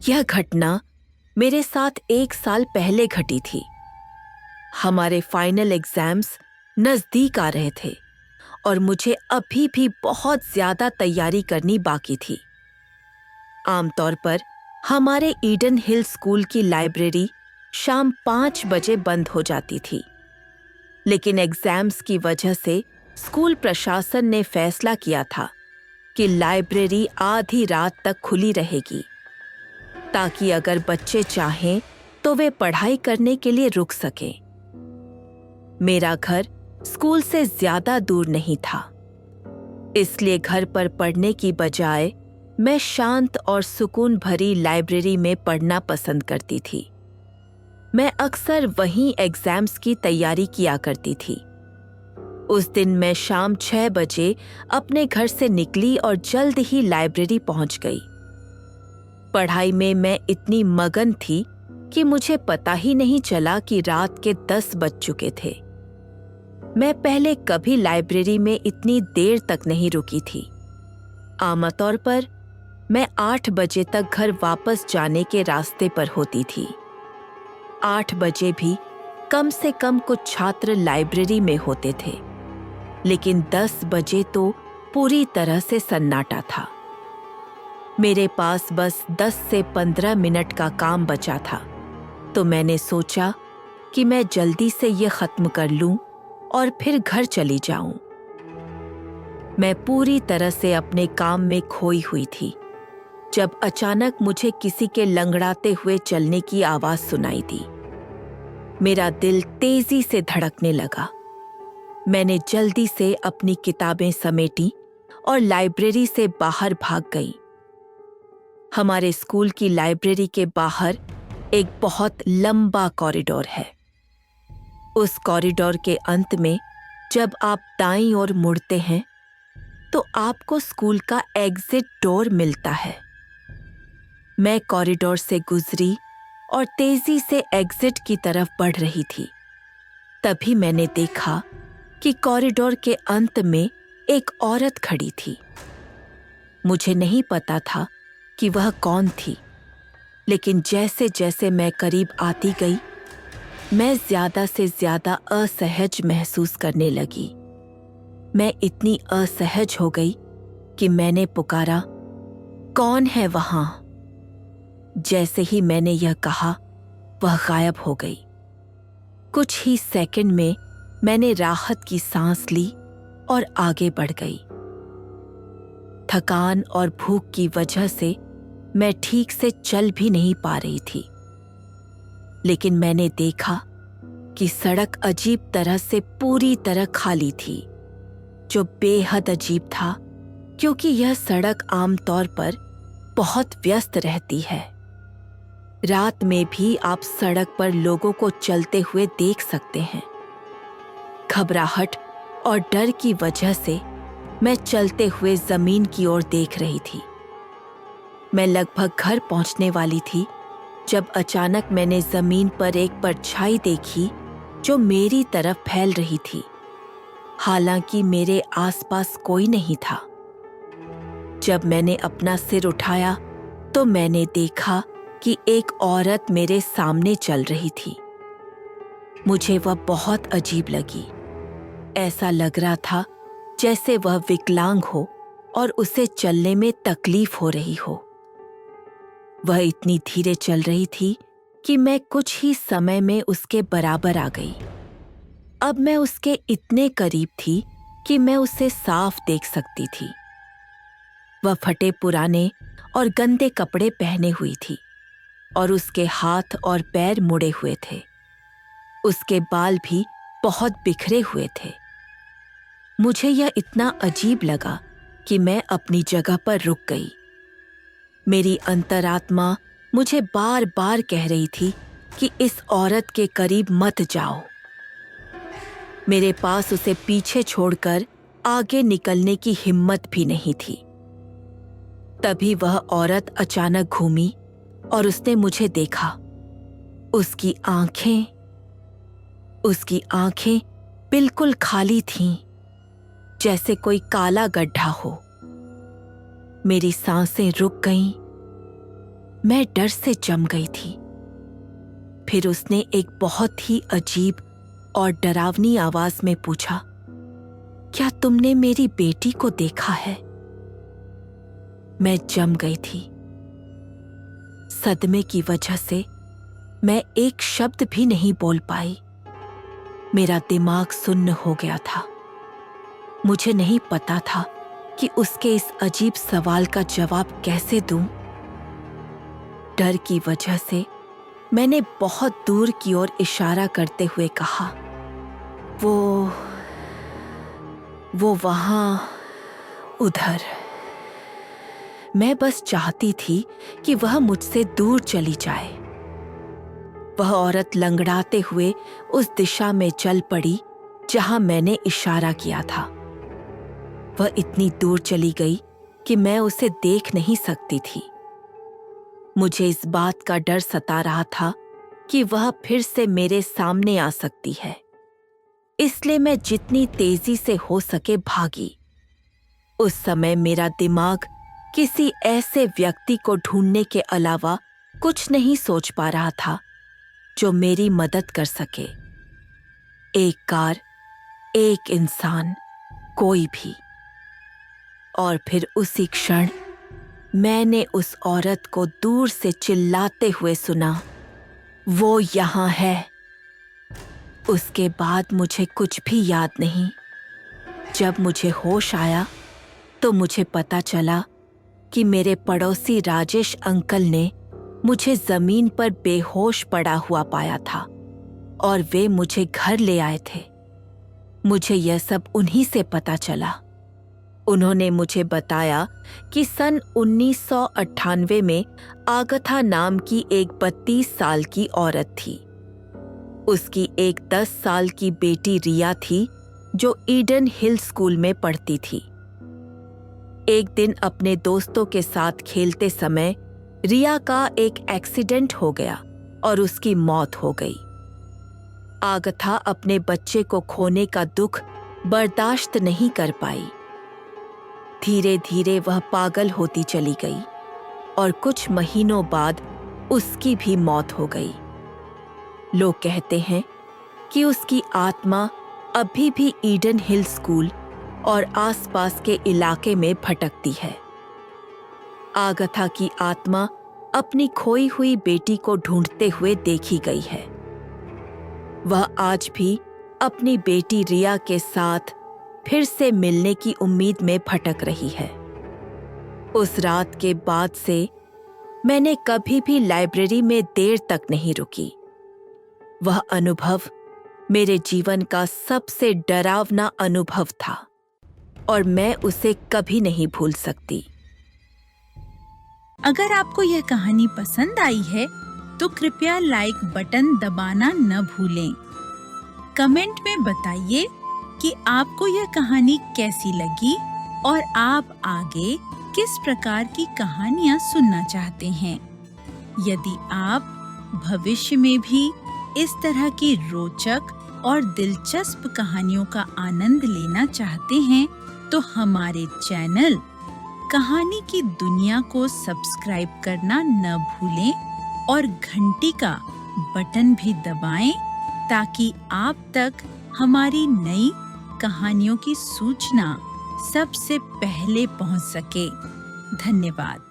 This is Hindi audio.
यह घटना मेरे साथ 1 साल पहले घटी थी। हमारे फाइनल एग्जाम्स नजदीक आ रहे थे और मुझे अभी भी बहुत ज्यादा तैयारी करनी बाकी थी। आमतौर पर हमारे ईडन हिल स्कूल की लाइब्रेरी शाम 5 बजे बंद हो जाती थी, लेकिन एग्जाम्स की वजह से स्कूल प्रशासन ने फैसला किया था कि लाइब्रेरी आधी रात तक खुली रहेगी, ताकि अगर बच्चे चाहें तो वे पढ़ाई करने के लिए रुक सकें। मेरा घर स्कूल से ज्यादा दूर नहीं था, इसलिए घर पर पढ़ने की बजाय मैं शांत और सुकून भरी लाइब्रेरी में पढ़ना पसंद करती थी। मैं अक्सर वहीं एग्जाम्स की तैयारी किया करती थी। उस दिन मैं शाम 6 बजे अपने घर से निकली और जल्द ही लाइब्रेरी पहुंच गई। पढ़ाई में मैं इतनी मगन थी कि मुझे पता ही नहीं चला कि रात के 10 बज चुके थे। मैं पहले कभी लाइब्रेरी में इतनी देर तक नहीं रुकी थी। आमतौर पर मैं 8 बजे तक घर वापस जाने के रास्ते पर होती थी। 8 बजे भी कम से कम कुछ छात्र लाइब्रेरी में होते थे, लेकिन 10 बजे तो पूरी तरह से सन्नाटा था। मेरे पास बस 10 से 15 मिनट का काम बचा था, तो मैंने सोचा कि मैं जल्दी से ये खत्म कर लूं और फिर घर चली जाऊं। मैं पूरी तरह से अपने काम में खोई हुई थी जब अचानक मुझे किसी के लंगड़ाते हुए चलने की आवाज सुनाई दी। मेरा दिल तेजी से धड़कने लगा। मैंने जल्दी से अपनी किताबें समेटी और लाइब्रेरी से बाहर भाग गई। हमारे स्कूल की लाइब्रेरी के बाहर एक बहुत लंबा कॉरिडोर है। उस कॉरिडोर के अंत में जब आप दाईं ओर मुड़ते हैं तो आपको स्कूल का एग्जिट डोर मिलता है। मैं कॉरिडोर से गुजरी और तेजी से एग्जिट की तरफ बढ़ रही थी। तभी मैंने देखा कि कॉरिडोर के अंत में एक औरत खड़ी थी। मुझे नहीं पता था कि वह कौन थी, लेकिन जैसे जैसे मैं करीब आती गई, मैं ज्यादा से ज्यादा असहज महसूस करने लगी। मैं इतनी असहज हो गई कि मैंने पुकारा, "कौन है वहां?" जैसे ही मैंने यह कहा, वह गायब हो गई। कुछ ही सेकंड में मैंने राहत की सांस ली और आगे बढ़ गई। थकान और भूख की वजह से मैं ठीक से चल भी नहीं पा रही थी, लेकिन मैंने देखा कि सड़क अजीब तरह से पूरी तरह खाली थी, जो बेहद अजीब था क्योंकि यह सड़क आमतौर पर बहुत व्यस्त रहती है। रात में भी आप सड़क पर लोगों को चलते हुए देख सकते हैं। घबराहट और डर की वजह से मैं चलते हुए जमीन की ओर देख रही थी। मैं लगभग घर पहुंचने वाली थी जब अचानक मैंने जमीन पर एक परछाई देखी जो मेरी तरफ फैल रही थी। हालांकि मेरे आसपास कोई नहीं था। जब मैंने अपना सिर उठाया तो मैंने देखा कि एक औरत मेरे सामने चल रही थी। मुझे वह बहुत अजीब लगी। ऐसा लग रहा था जैसे वह विकलांग हो और उसे चलने में तकलीफ हो रही हो। वह इतनी धीरे चल रही थी कि मैं कुछ ही समय में उसके बराबर आ गई। अब मैं उसके इतने करीब थी कि मैं उसे साफ देख सकती थी। वह फटे पुराने और गंदे कपड़े पहने हुई थी और उसके हाथ और पैर मुड़े हुए थे। उसके बाल भी बहुत बिखरे हुए थे। मुझे यह इतना अजीब लगा कि मैं अपनी जगह पर रुक गई। मेरी अंतरात्मा मुझे बार बार कह रही थी कि इस औरत के करीब मत जाओ। मेरे पास उसे पीछे छोड़कर आगे निकलने की हिम्मत भी नहीं थी। तभी वह औरत अचानक घूमी और उसने मुझे देखा। उसकी आंखें बिल्कुल खाली थीं, जैसे कोई काला गड्ढा हो। मेरी सांसें रुक गईं। मैं डर से जम गई थी। फिर उसने एक बहुत ही अजीब और डरावनी आवाज में पूछा, क्या तुमने मेरी बेटी को देखा है? मैं जम गई थी। सदमे की वजह से मैं एक शब्द भी नहीं बोल पाई। मेरा दिमाग सुन्न हो गया था। मुझे नहीं पता था कि उसके इस अजीब सवाल का जवाब कैसे दूं। डर की वजह से मैंने बहुत दूर की ओर इशारा करते हुए कहा, वो वहां, उधर। मैं बस चाहती थी कि वह मुझसे दूर चली जाए। वह औरत लंगड़ाते हुए उस दिशा में चल पड़ी जहां मैंने इशारा किया था। वह इतनी दूर चली गई कि मैं उसे देख नहीं सकती थी। मुझे इस बात का डर सता रहा था कि वह फिर से मेरे सामने आ सकती है, इसलिए मैं जितनी तेजी से हो सके भागी। उस समय मेरा दिमाग किसी ऐसे व्यक्ति को ढूंढने के अलावा कुछ नहीं सोच पा रहा था जो मेरी मदद कर सके। एक कार, एक इंसान, कोई भी। और फिर उसी क्षण मैंने उस औरत को दूर से चिल्लाते हुए सुना, वो यहाँ है। उसके बाद मुझे कुछ भी याद नहीं। जब मुझे होश आया तो मुझे पता चला कि मेरे पड़ोसी राजेश अंकल ने मुझे जमीन पर बेहोश पड़ा हुआ पाया था और वे मुझे घर ले आए थे। मुझे यह सब उन्हीं से पता चला। उन्होंने मुझे बताया कि सन 1998 में आगथा नाम की एक 32 साल की औरत थी। उसकी एक 10 साल की बेटी रिया थी जो ईडन हिल स्कूल में पढ़ती थी। एक दिन अपने दोस्तों के साथ खेलते समय रिया का एक एक्सीडेंट हो गया और उसकी मौत हो गई। आगथा अपने बच्चे को खोने का दुख बर्दाश्त नहीं कर पाई। धीरे धीरे वह पागल होती चली गई और कुछ महीनों बाद उसकी भी मौत हो गई। लोग कहते हैं कि उसकी आत्मा अभी भी ईडन हिल स्कूल और आसपास के इलाके में भटकती है। आगथा की आत्मा अपनी खोई हुई बेटी को ढूंढते हुए देखी गई है। वह आज भी अपनी बेटी रिया के साथ फिर से मिलने की उम्मीद में भटक रही है। उस रात के बाद से मैंने कभी भी लाइब्रेरी में देर तक नहीं रुकी। वह अनुभव मेरे जीवन का सबसे डरावना अनुभव था और मैं उसे कभी नहीं भूल सकती। अगर आपको यह कहानी पसंद आई है तो कृपया लाइक बटन दबाना न भूलें। कमेंट में बताइए कि आपको यह कहानी कैसी लगी और आप आगे किस प्रकार की कहानियाँ सुनना चाहते हैं। यदि आप भविष्य में भी इस तरह की रोचक और दिलचस्प कहानियों का आनंद लेना चाहते हैं तो हमारे चैनल कहानी की दुनिया को सब्सक्राइब करना न भूलें और घंटी का बटन भी दबाएं ताकि आप तक हमारी नई कहानियों की सूचना सबसे पहले पहुंच सके। धन्यवाद।